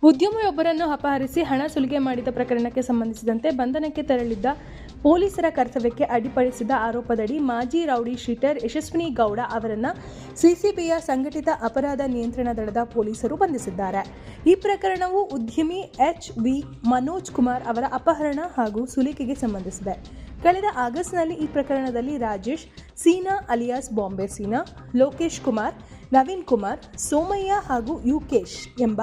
ಉದ್ಯಮಿಯೊಬ್ಬರನ್ನು ಅಪಹರಿಸಿ ಹಣ ಸುಲಿಗೆ ಮಾಡಿದ ಪ್ರಕರಣಕ್ಕೆ ಸಂಬಂಧಿಸಿದಂತೆ ಬಂಧನಕ್ಕೆ ತೆರಳಿದ್ದ ಪೊಲೀಸರ ಕರ್ತವ್ಯಕ್ಕೆ ಅಡ್ಡಿಪಡಿಸಿದ ಆರೋಪದಡಿ ಮಾಜಿ ರೌಡಿ ಶೀಟರ್ ಯಶಸ್ವಿನಿ ಗೌಡ ಅವರನ್ನು ಸಿಸಿಬಿಯ ಸಂಘಟಿತ ಅಪರಾಧ ನಿಯಂತ್ರಣ ದಳದ ಪೊಲೀಸರು ಬಂಧಿಸಿದ್ದಾರೆ. ಈ ಪ್ರಕರಣವು ಉದ್ಯಮಿ ಎಚ್.ವಿ. ಮನೋಜ್ ಕುಮಾರ್ ಅವರ ಅಪಹರಣ ಹಾಗೂ ಸುಲಿಗೆಗೆ ಸಂಬಂಧಿಸಿದೆ. ಕಳೆದ ಆಗಸ್ಟ್ನಲ್ಲಿ ಈ ಪ್ರಕರಣದಲ್ಲಿ ರಾಜೇಶ್ ಸೀನಾ ಅಲಿಯಾಸ್ ಬಾಂಬೆ ಸೀನಾ, ಲೋಕೇಶ್ ಕುಮಾರ್, ನವೀನ್ ಕುಮಾರ್, ಸೋಮಯ್ಯ ಹಾಗೂ ಯುಕೇಶ್ ಎಂಬ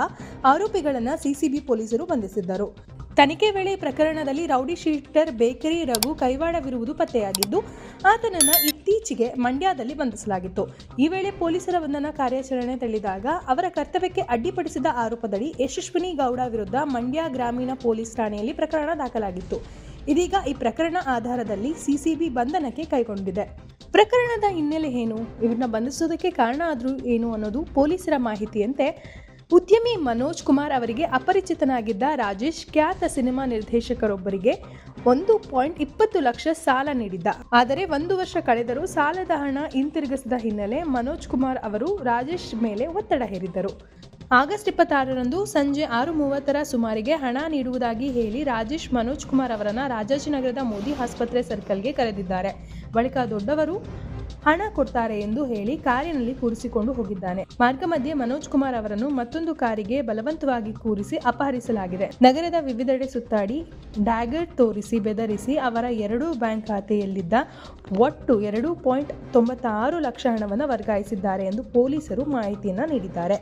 ಆರೋಪಿಗಳನ್ನು ಸಿಸಿಬಿ ಪೊಲೀಸರು ಬಂಧಿಸಿದ್ದರು. ತನಿಖೆ ವೇಳೆ ಪ್ರಕರಣದಲ್ಲಿ ರೌಡಿ ಶೀಟರ್ ಬೇಕರಿ ರಘು ಕೈವಾಡವಿರುವುದು ಪತ್ತೆಯಾಗಿದ್ದು, ಆತನನ್ನು ಇತ್ತೀಚೆಗೆ ಮಂಡ್ಯದಲ್ಲಿ ಬಂಧಿಸಲಾಗಿತ್ತು. ಈ ವೇಳೆ ಪೊಲೀಸರ ಬಂಧನ ಕಾರ್ಯಾಚರಣೆ ತಿಳಿದಾಗ ಅವರ ಕರ್ತವ್ಯಕ್ಕೆ ಅಡ್ಡಿಪಡಿಸಿದ ಆರೋಪದಡಿ ಯಶಸ್ವಿನಿ ಗೌಡ ವಿರುದ್ಧ ಮಂಡ್ಯ ಗ್ರಾಮೀಣ ಪೊಲೀಸ್ ಠಾಣೆಯಲ್ಲಿ ಪ್ರಕರಣ ದಾಖಲಾಗಿತ್ತು. ಇದೀಗ ಈ ಪ್ರಕರಣ ಆಧಾರದಲ್ಲಿ ಸಿಸಿಬಿ ಬಂಧನಕ್ಕೆ ಕೈಗೊಂಡಿದೆ. ಪ್ರಕರಣದ ಹಿನ್ನೆಲೆ ಏನು, ಇವರನ್ನ ಬಂಧಿಸೋದಕ್ಕೆ ಕಾರಣ ಆದರೂ ಏನು ಅನ್ನೋದು ಪೊಲೀಸರ ಮಾಹಿತಿಯಂತೆ ಉದ್ಯಮಿ ಮನೋಜ್ ಕುಮಾರ್ ಅವರಿಗೆ ಅಪರಿಚಿತನಾಗಿದ್ದ ರಾಜೇಶ್ ಖ್ಯಾತ ಸಿನಿಮಾ ನಿರ್ದೇಶಕರೊಬ್ಬರಿಗೆ 1.20 ಲಕ್ಷ ಸಾಲ ನೀಡಿದ್ದ. ಆದರೆ 1 ವರ್ಷ ಕಳೆದರೂ ಸಾಲದ ಹಣ ಹಿಂತಿರುಗಿಸಿದ ಹಿನ್ನೆಲೆ ಮನೋಜ್ ಕುಮಾರ್ ಅವರು ರಾಜೇಶ್ ಮೇಲೆ ಒತ್ತಡ ಹೇರಿದ್ದರು. ಆಗಸ್ಟ್ 26ರಂದು ಸಂಜೆ 6:30ರ ಸುಮಾರಿಗೆ ಹಣ ನೀಡುವುದಾಗಿ ಹೇಳಿ ರಾಜೇಶ್ ಮನೋಜ್ ಕುಮಾರ್ ಅವರನ್ನು ರಾಜಾಜಿನಗರದ ಮೋದಿ ಆಸ್ಪತ್ರೆ ಸರ್ಕಲ್ಗೆ ಕರೆದಿದ್ದಾರೆ. ಬಳಿಕ ದೊಡ್ಡವರು ಹಣ ಕೊಡ್ತಾರೆ ಎಂದು ಹೇಳಿ ಕಾರಿನಲ್ಲಿ ಕೂರಿಸಿಕೊಂಡು ಹೋಗಿದ್ದಾನೆ. ಮಾರ್ಗ ಮಧ್ಯೆ ಮನೋಜ್ ಕುಮಾರ್ ಅವರನ್ನು ಮತ್ತೊಂದು ಕಾರಿಗೆ ಬಲವಂತವಾಗಿ ಕೂರಿಸಿ ಅಪಹರಿಸಲಾಗಿದೆ. ನಗರದ ವಿವಿಧೆಡೆ ಸುತ್ತಾಡಿ ಡ್ಯಾಗರ್ ತೋರಿಸಿ ಬೆದರಿಸಿ ಅವರ 2 ಬ್ಯಾಂಕ್ ಖಾತೆಯಲ್ಲಿದ್ದ ಒಟ್ಟು 2.96 ಲಕ್ಷ ಹಣವನ್ನು ವರ್ಗಾಯಿಸಿದ್ದಾರೆ ಎಂದು ಪೊಲೀಸರು ಮಾಹಿತಿಯನ್ನು ನೀಡಿದ್ದಾರೆ.